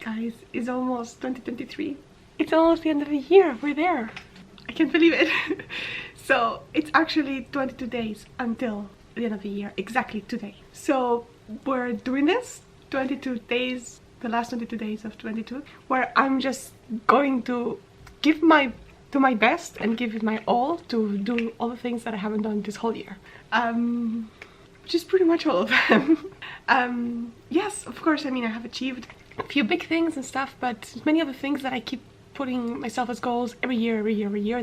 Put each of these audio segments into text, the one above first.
Guys, it's almost 2023. It's almost the end of the year. We're there. I can't believe it. So it's actually 22 days until the end of the year, exactly today. So we're doing this 22 days, the last 22 days of 22, where I'm just going to give my best and give it my all to do all the things that I haven't done this whole year. Which is pretty much all of them. Yes, of course, I mean, I have achieved a few big things and stuff, but many of the things that I keep putting myself as goals every year,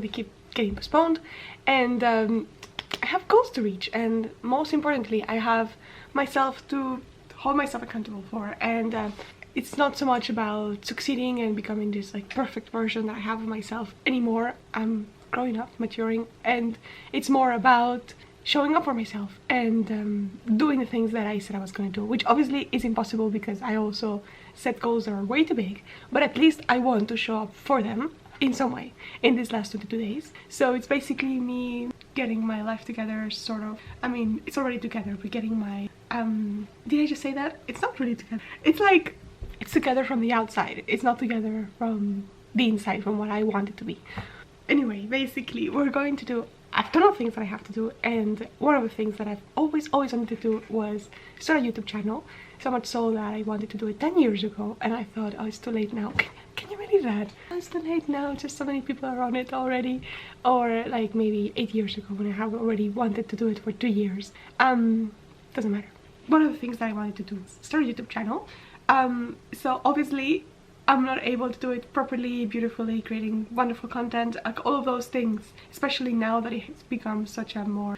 they keep getting postponed. And I have goals to reach, and most importantly, I have myself to hold myself accountable for. And it's not so much about succeeding and becoming this like perfect version that I have of myself anymore. I'm growing up, maturing, and it's more about showing up for myself and doing the things that I said I was going to do, which obviously is impossible because I also set goals that are way too big, but at least I want to show up for them in some way in these last 22 days. So it's basically me getting my life together, sort of. I mean, it's already together, but getting my did I just say that? It's not really together. It's like it's together from the outside. It's not together from the inside, from what I want it to be. Anyway, basically we're going to do a ton of things that I have to do, and one of the things that I've always wanted to do was start a YouTube channel. So much so that I wanted to do it 10 years ago, and I thought, oh, it's too late now. Can you believe that? It's too late now, just so many people are on it already. Or like maybe 8 years ago when I have already wanted to do it for 2 years. Doesn't matter. One of the things that I wanted to do is start a YouTube channel. So obviously I'm not able to do it properly, beautifully, creating wonderful content, like all of those things, especially now that it's become such a more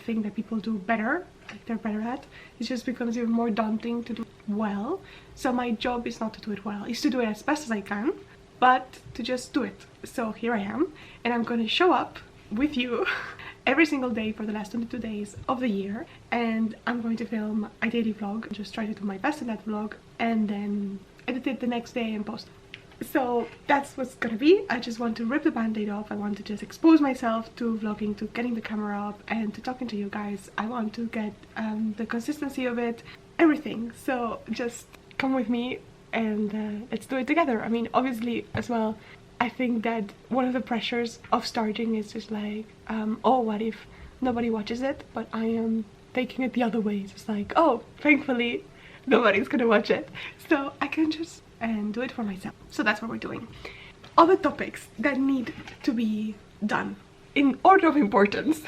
thing that people do better, like they're better at. It just becomes even more daunting to do well. So my job is not to do it well, it's to do it as best as I can, but to just do it. So here I am, and I'm going to show up with you every single day for the last 22 days of the year, and I'm going to film a daily vlog, just try to do my best in that vlog, and then edit it the next day and post. So that's what's gonna be. I just want to rip the band-aid off. I want to just expose myself to vlogging, to getting the camera up, and to talking to you guys. I want to get the consistency of it, everything. So just come with me and let's do it together. I mean, obviously as well, I think that one of the pressures of starting is just like, oh, what if nobody watches it? But I am taking it the other way. It's just like, oh, thankfully nobody's gonna watch it, so I can just do it for myself. So that's what we're doing. Other topics that need to be done in order of importance.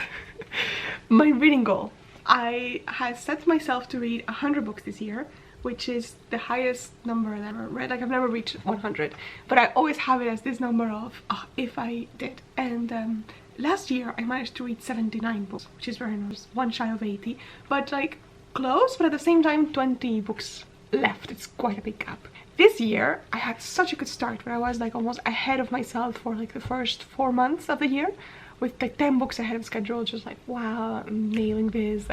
My reading goal. I had set myself to read 100 books this year, which is the highest number I've ever read. Like, I've never reached 100, but I always have it as this number of if I did. And last year I managed to read 79 books, which is very nice, one shy of 80, but like close, but at the same time 20 books left. It's quite a big gap. This year I had such a good start where I was like almost ahead of myself for like the first 4 months of the year, with like 10 books ahead of schedule, just like, wow, I'm nailing this.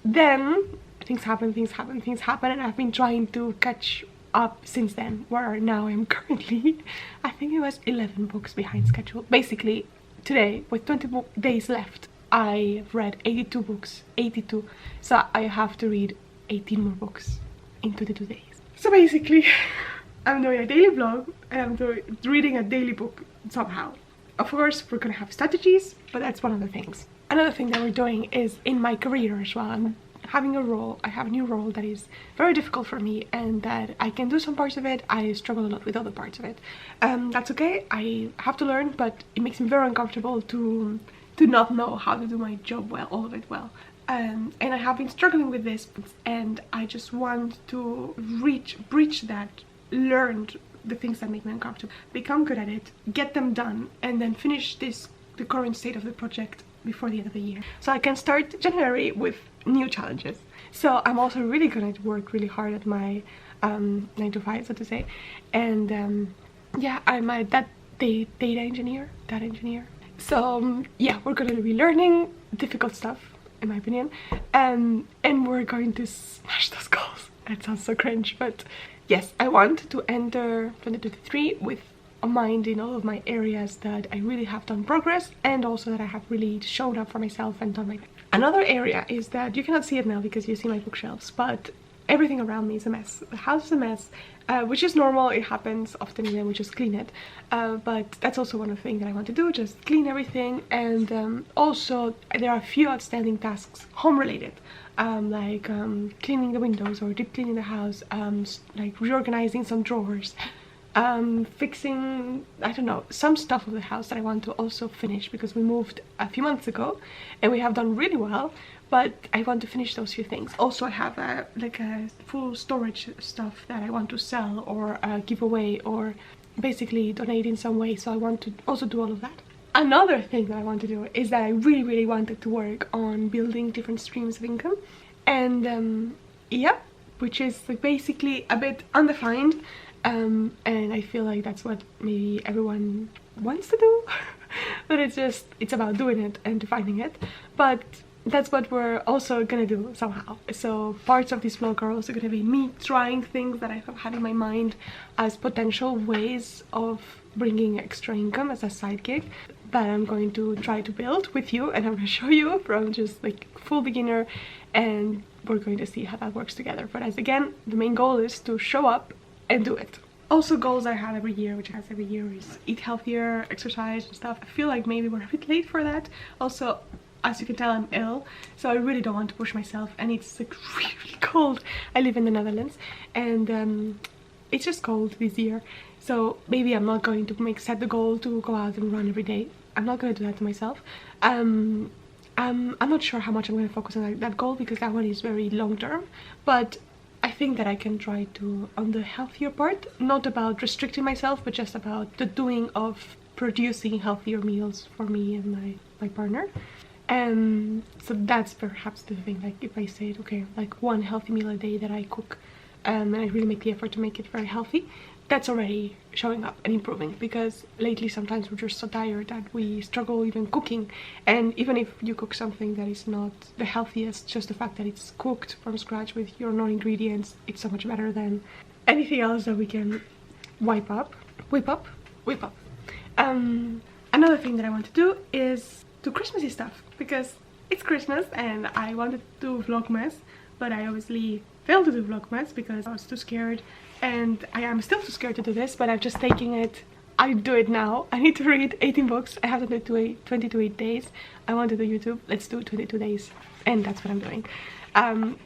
Then things happen, and I've been trying to catch up since then, where now I'm currently, I think it was 11 books behind schedule. Basically today, with 20 days left, I've read 82 books, 82, so I have to read 18 more books in 22 days. So basically, I'm doing a daily vlog and I'm reading a daily book somehow. Of course, we're gonna have strategies, but that's one of the things. Another thing that we're doing is in my career as well. I'm having a role, I have a new role that is very difficult for me, and that I can do some parts of it, I struggle a lot with other parts of it. That's okay, I have to learn, but it makes me very uncomfortable to not know how to do my job well, all of it well. And I have been struggling with this, and I just want to breach that, learn the things that make me uncomfortable, become good at it, get them done, and then finish the current state of the project before the end of the year, so I can start January with new challenges. So I'm also really gonna work really hard at my 9 to 5, so to say, and yeah, I'm a data engineer. So yeah, we're gonna be learning difficult stuff, in my opinion, and we're going to smash those goals. That sounds so cringe, but yes, I want to enter 2023 with a mind in all of my areas that I really have done progress, and also that I have really shown up for myself and done my best. Another area is that you cannot see it now because you see my bookshelves, but everything around me is a mess. The house is a mess, which is normal. It happens often, and then we just clean it. But that's also one of the things that I want to do, just clean everything. And also there are a few outstanding tasks, home related, like cleaning the windows or deep cleaning the house, like reorganizing some drawers, fixing, I don't know, some stuff of the house that I want to also finish, because we moved a few months ago and we have done really well, but I want to finish those few things. Also, I have like a full storage stuff that I want to sell or give away or basically donate in some way, so I want to also do all of that. Another thing that I want to do is that I really wanted to work on building different streams of income, and yeah, which is like basically a bit undefined, and I feel like that's what maybe everyone wants to do but it's about doing it and defining it. But that's what we're also gonna do somehow. So parts of this vlog are also gonna be me trying things that I have had in my mind as potential ways of bringing extra income as a side gig that I'm going to try to build with you, and I'm gonna show you from just like full beginner, and we're going to see how that works together. But as again, the main goal is to show up and do it. Also, goals I have every year, which I have every year, is eat healthier, exercise and stuff. I feel like maybe we're a bit late for that. Also, as you can tell, I'm ill, so I really don't want to push myself, and it's like really cold. I live in the Netherlands, and it's just cold this year, so maybe I'm not going to set the goal to go out and run every day. I'm not going to do that to myself. I'm not sure how much I'm going to focus on that goal, because that one is very long term, but I think that I can try to, on the healthier part, not about restricting myself, but just about the doing of producing healthier meals for me and my partner. And so that's perhaps the thing, like if I say, okay, like one healthy meal a day that I cook, and I really make the effort to make it very healthy, that's already showing up and improving, because lately sometimes we're just so tired that we struggle even cooking. And even if you cook something that is not the healthiest, just the fact that it's cooked from scratch with your known ingredients, it's so much better than anything else that we can whip up. Another thing that I want to do is do Christmassy stuff, because it's Christmas and I wanted to do Vlogmas, but I obviously failed to do Vlogmas because I was too scared, and I am still too scared to do this, but I'm just taking it. I do it now. I need to read 18 books. I have to do 28 days. I want to do YouTube. Let's do 22 days, and that's what I'm doing.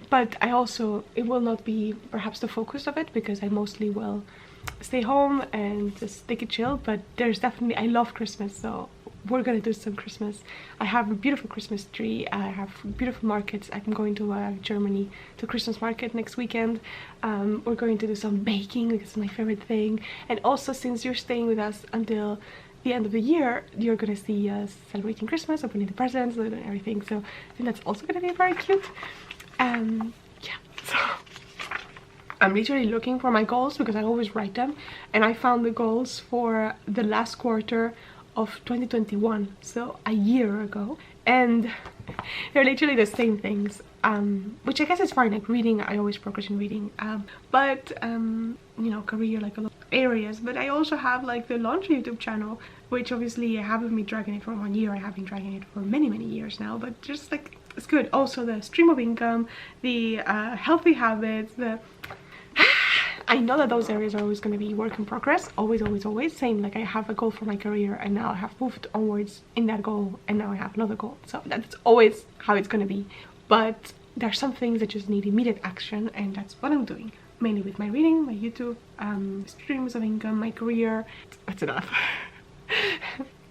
But I also, it will not be perhaps the focus of it, because I mostly will stay home and just take it chill. But there's definitely, I love Christmas, so we're gonna do some Christmas. I have a beautiful Christmas tree. I have beautiful markets. I'm going to Germany to Christmas market next weekend. We're going to do some baking, because it's my favorite thing. And also, since you're staying with us until the end of the year, you're gonna see us celebrating Christmas, opening the presents and everything. So I think that's also gonna be very cute. Yeah, so I'm literally looking for my goals, because I always write them, and I found the goals for the last quarter of 2021, so a year ago, and they're literally the same things, which I guess is fine. Like reading, I always progress in reading, but you know, career, like a lot of areas. But I also have like the laundry YouTube channel, which obviously I haven't been dragging it for 1 year. I have been dragging it for many years now, but just like, it's good. Also the stream of income, the healthy habits, the I know that those areas are always going to be work in progress, always. Same, like I have a goal for my career, and now I have moved onwards in that goal, and now I have another goal. So that's always how it's going to be. But there are some things that just need immediate action, and that's what I'm doing. Mainly with my reading, my YouTube, streams of income, my career. That's enough.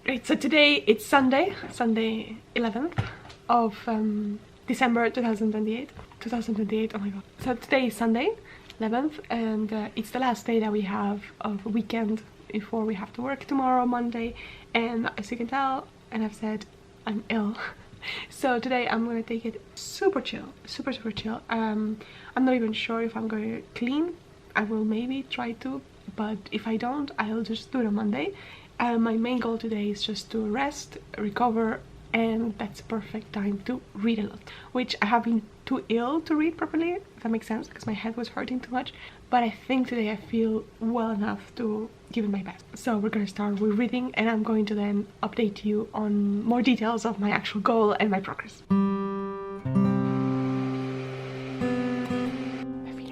Right, so today it's Sunday 11th of December 2028. Oh my god. So today is Sunday 11th, and it's the last day that we have of a weekend before we have to work tomorrow, Monday. And as you can tell, and I've said, I'm ill. So today I'm gonna take it super chill, super chill. I'm not even sure if I'm going to clean. I will maybe try to, but if I don't, I'll just do it on Monday. My main goal today is just to rest, recover, and that's perfect time to read a lot, which I have been too ill to read properly, if that makes sense, because my head was hurting too much. But I think today I feel well enough to give it my best. So we're gonna start with reading, and I'm going to then update you on more details of my actual goal and my progress. I feel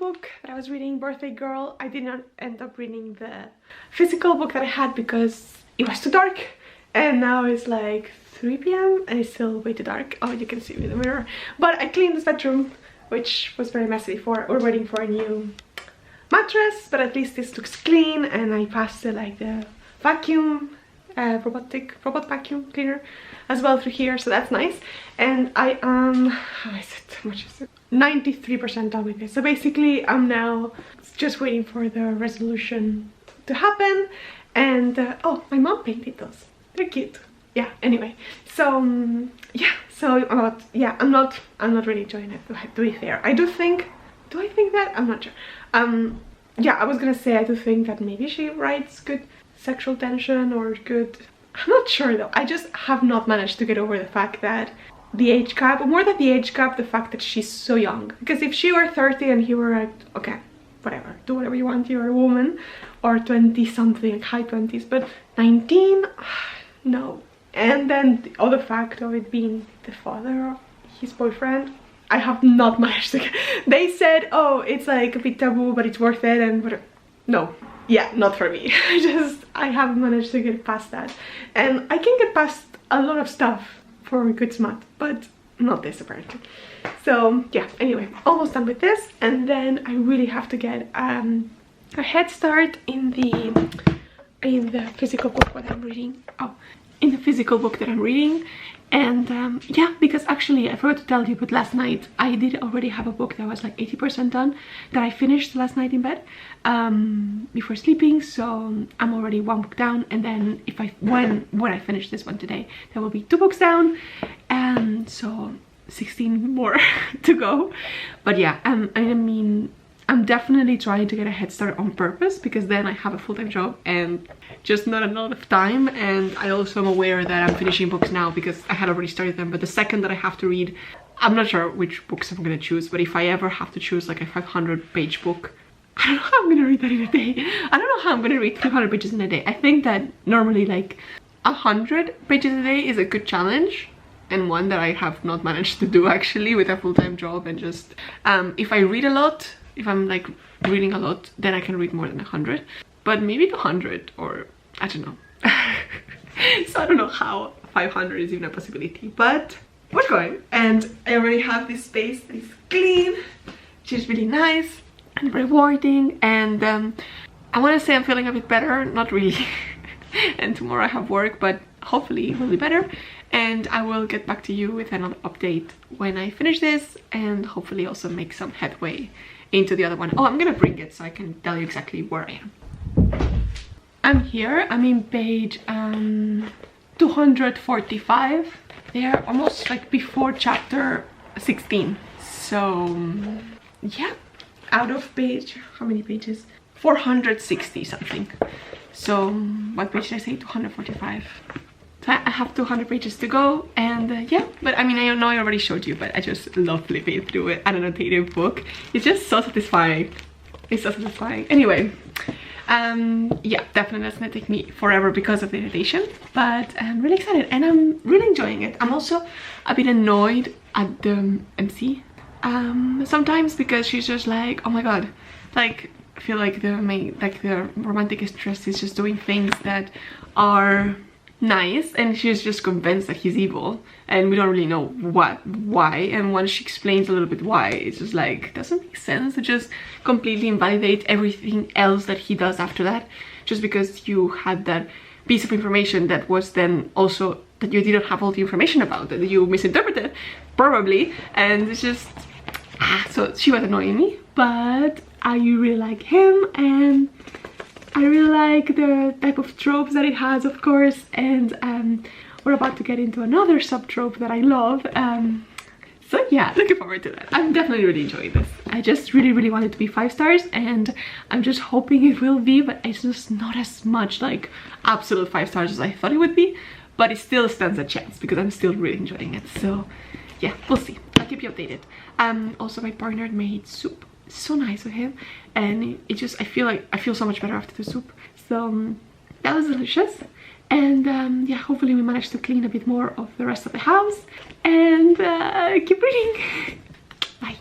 book that I was reading, Birthday Girl. I did not end up reading the physical book that I had because it was too dark, and now it's like 3 p.m. and it's still way too dark. Oh, you can see me in the mirror. But I cleaned this bedroom, which was very messy before. We're waiting for a new mattress, but at least this looks clean, and I passed like the vacuum, robot vacuum cleaner as well through here, so that's nice. And I am, how is it? How much is it? 93% done with this. So basically I'm now just waiting for the resolution to happen. And oh, my mom painted those. They're cute. Yeah, anyway, so yeah, so I'm not really enjoying it, to be fair. I think that? I'm not sure. Yeah, I was gonna say I do think that maybe she writes good sexual tension or good, I'm not sure though. I just have not managed to get over the fact that the age gap, or more than the age gap, the fact that she's so young. Because if she were 30 and he were like, okay, whatever, do whatever you want, you're a woman, or 20 something, like high 20s, but 19, no. And then the other fact of it being the father of his boyfriend, I have not managed to get, they said, oh, it's like a bit taboo, but it's worth it, and whatever. No, yeah, not for me. I haven't managed to get past that. And I can get past a lot of stuff for a good smut, but not this apparently. So yeah, anyway, almost done with this, and then I really have to get a head start in the physical book that I'm reading. Oh, in the physical book that I'm reading. And yeah, because actually I forgot to tell you, but last night I did already have a book that was like 80% done, that I finished last night in bed before sleeping. So I'm already 1 book down, and then if when I finish this one today, there will be 2 books down, and so 16 more to go. But yeah, I mean, I'm definitely trying to get a head start on purpose, because then I have a full-time job and just not a lot of time. And I also am aware that I'm finishing books now because I had already started them, but the second that I have to read, I'm not sure which books I'm gonna choose, but if I ever have to choose like a 500-page book, I don't know how I'm gonna read that in a day. I don't know how I'm gonna read 200 pages in a day. I think that normally like 100 pages a day is a good challenge, and one that I have not managed to do actually with a full-time job. And just if I read a lot, if I'm like reading a lot, then I can read more than 100, but maybe 200, or I don't know. So I don't know how 500 is even a possibility, but we're going. And I already have this space that is clean, which is really nice and rewarding. And I want to say I'm feeling a bit better, not really. And tomorrow I have work, but hopefully it will be better. And I will get back to you with another update when I finish this, and hopefully also make some headway into the other one. Oh, I'm gonna bring it so I can tell you exactly where I am. I'm here. I'm in page 245. They're almost like before chapter 16. So yeah, out of page, how many pages? 460 something. So what page did I say? 245. So I have 200 pages to go, and yeah, but I mean, I know I already showed you, but I just love flipping through it, an annotated book. It's just so satisfying. It's so satisfying. Anyway, yeah, definitely that's gonna take me forever because of the annotation, but I'm really excited and I'm really enjoying it. I'm also a bit annoyed at the MC sometimes, because she's just like, oh my god, like I feel like the romantic interest is just doing things that are nice, and she's just convinced that he's evil, and we don't really know why. And once she explains a little bit why, it's just like, doesn't make sense to just completely invalidate everything else that he does after that, just because you had that piece of information that was then also that you didn't have all the information about, that you misinterpreted probably. And it's just so she was annoying me, but I really like him, and I really like the type of tropes that it has, of course. And we're about to get into another sub-trope that I love. So yeah, looking forward to that. I'm definitely really enjoying this. I just really want it to be 5 stars, and I'm just hoping it will be, but it's just not as much like absolute 5 stars as I thought it would be. But it still stands a chance because I'm still really enjoying it. So yeah, we'll see. I'll keep you updated. Also my partner made soup. So nice of him, and it just, I feel so much better after the soup. So that was delicious. And yeah, hopefully we manage to clean a bit more of the rest of the house, and keep reading. Bye.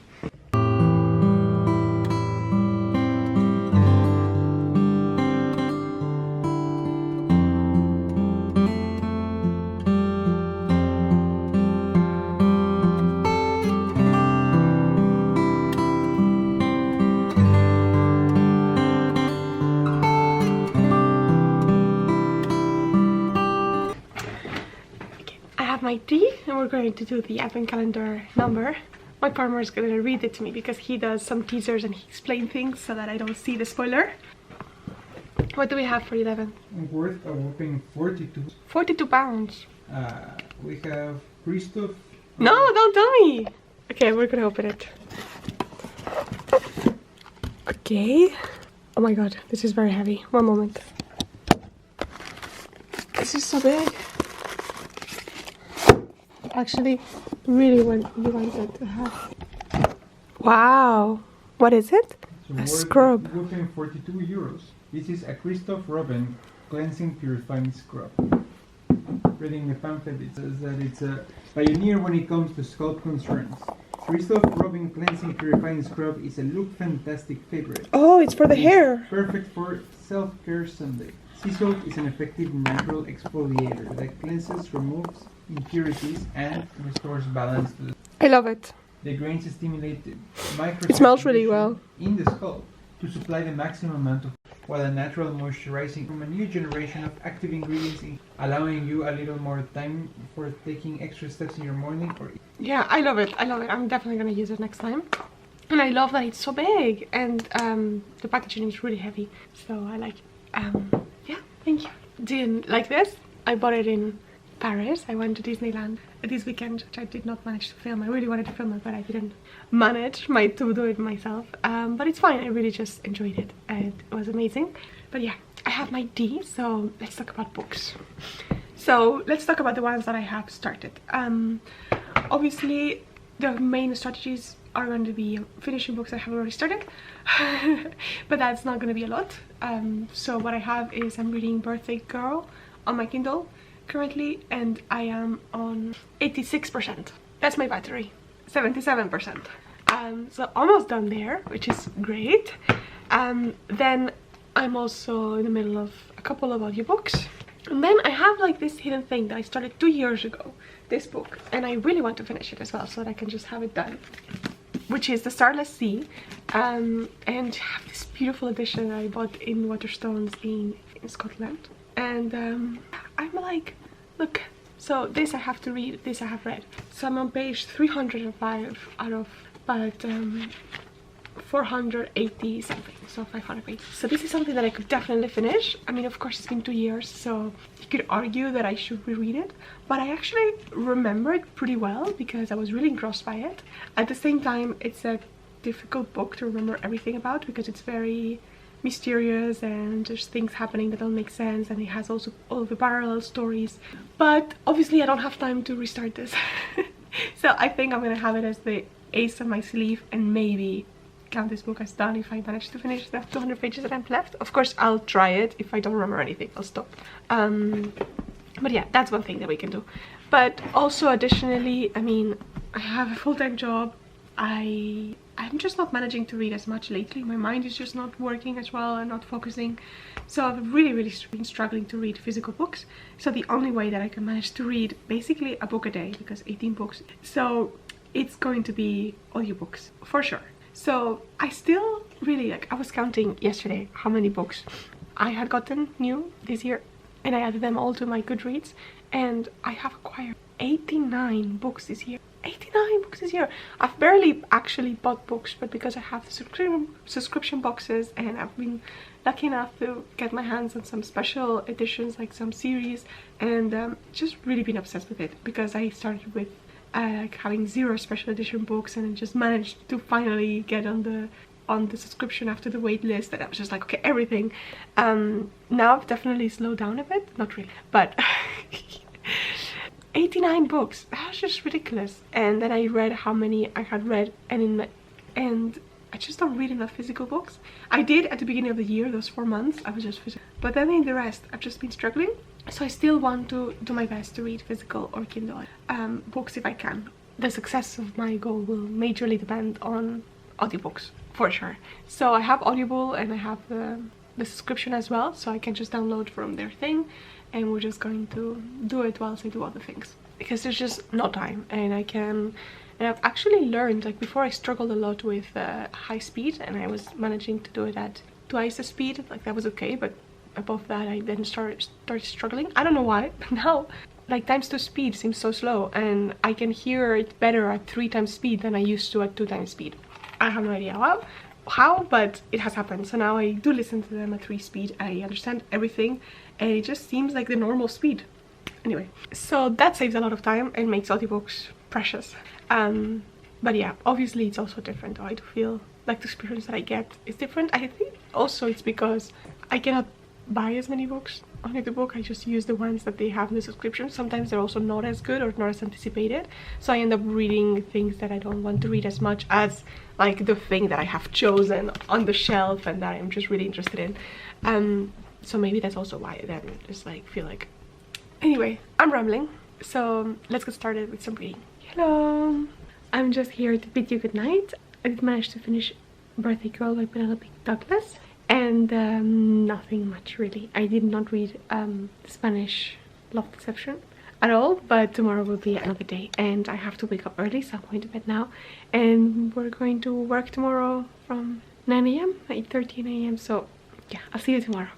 my tea and we're going to do the advent calendar number. My partner is going to read it to me because he does some teasers and he explains things so that I don't see the spoiler. What do we have for 11? Worth a whopping 42. 42 pounds. We have Christoph. No, don't tell me. Okay, we're gonna open it. Okay. Oh my god, this is very heavy. One moment. This is so big. Actually, really wanted to have. Wow. What is it? A scrub. Whopping 42 euros. This is a Christoph Robin cleansing purifying scrub. Reading the pamphlet, it says that it's a pioneer when it comes to scalp concerns. Christoph Robin cleansing purifying scrub is a look fantastic favorite. Oh, it's for the hair. Perfect for self-care Sunday. Sea salt is an effective natural exfoliator that cleanses, removes impurities, and restores balance to the. I love it. The grains stimulate It smells really well. in the scalp to supply the maximum amount of, while a natural moisturizing from a new generation of active ingredients, allowing you a little more time for taking extra steps in your morning or. Yeah, I love it. I love it. I'm definitely gonna use it next time. And I love that it's so big and the packaging is really heavy. So I like it. Yeah, thank you. Do you like this? I bought it in Paris. I went to Disneyland this weekend, which I did not manage to film. I really wanted to film it, but I didn't manage to do it myself. But it's fine. I really just enjoyed it. It was amazing. But yeah, I have my tea, so let's talk about books. So let's talk about the ones that I have started. Obviously, the main strategies are going to be finishing books I have already started, but that's not going to be a lot. So what I have is I'm reading Birthday Girl on my Kindle currently, and I am on 86%. That's my battery. 77%. So almost done there, which is great. Then I'm also in the middle of a couple of audiobooks. And then I have like this hidden thing that I started 2 years ago, this book, and I really want to finish it as well so that I can just have it done, which is The Starless Sea. And I have this beautiful edition that I bought in Waterstones in Scotland. And I'm like, look, so this I have to read, this I have read. So I'm on page 305 out of about 480 something, so 500 pages. So this is something that I could definitely finish. I mean, of course it's been 2 years, so you could argue that I should reread it, but I actually remember it pretty well because I was really engrossed by it. At the same time, it's a difficult book to remember everything about because it's very mysterious and there's things happening that don't make sense, and it has also all the parallel stories. But obviously I don't have time to restart this. So I think I'm gonna have it as the ace of my sleeve and maybe count this book as done if I manage to finish the 200 pages that I'm left. Of course I'll try it. If I don't remember anything, I'll stop. But yeah, that's one thing that we can do. But also additionally, I mean, I have a full-time job. I'm just not managing to read as much lately. My mind is just not working as well and not focusing. So I've really been struggling to read physical books. So the only way that I can manage to read basically a book a day, because 18 books. So it's going to be audiobooks for sure. So I still really I was counting yesterday how many books I had gotten new this year, and I added them all to my Goodreads, and I have acquired 89 books this year. 89 books this year. I've barely actually bought books, but because I have subscription boxes and I've been lucky enough to get my hands on some special editions, like some series, and just really been obsessed with it because I started with having 0 special edition books and just managed to finally get on the subscription after the wait list, and I was just like, okay, everything. Now I've definitely slowed down a bit, not really, but 89 books, that was just ridiculous. And then I read how many I had read, and I just don't read enough physical books. I did at the beginning of the year, those 4 months, I was just physical, but then in the rest I've just been struggling. So I still want to do my best to read physical or Kindle books if I can. The success of my goal will majorly depend on audiobooks, for sure. So I have Audible and I have the subscription as well, so I can just download from their thing, and we're just going to do it whilst I do other things, because there's just no time. And I've actually learned, like before I struggled a lot with high speed, and I was managing to do it at twice the speed, like that was okay, but above that I then started struggling. I don't know why, but now like times 2 speed seems so slow, and I can hear it better at 3 times speed than I used to at 2 times speed. I have no idea how, but it has happened. So now I do listen to them at 3 speed. I understand everything, and it just seems like the normal speed. Anyway, so that saves a lot of time and makes audiobooks precious. But yeah, obviously it's also different. I do feel like the experience that I get is different. I think also it's because I cannot buy as many books on audiobook. I just use the ones that they have in the subscription. Sometimes they're also not as good or not as anticipated, so I end up reading things that I don't want to read as much as like the thing that I have chosen on the shelf and that I'm just really interested in. So maybe that's also why I then just like feel like, anyway, I'm rambling, so let's get started with some reading. Hello, I'm just here to bid you good night. I did manage to finish Birthday Girl by Penelope Douglas, and nothing much really. I did not read the Spanish Love Deception at all, but tomorrow will be another day and I have to wake up early, so I'm going to bed now, and we're going to work tomorrow from 9 a.m. 8:13 a.m. so yeah, I'll see you tomorrow.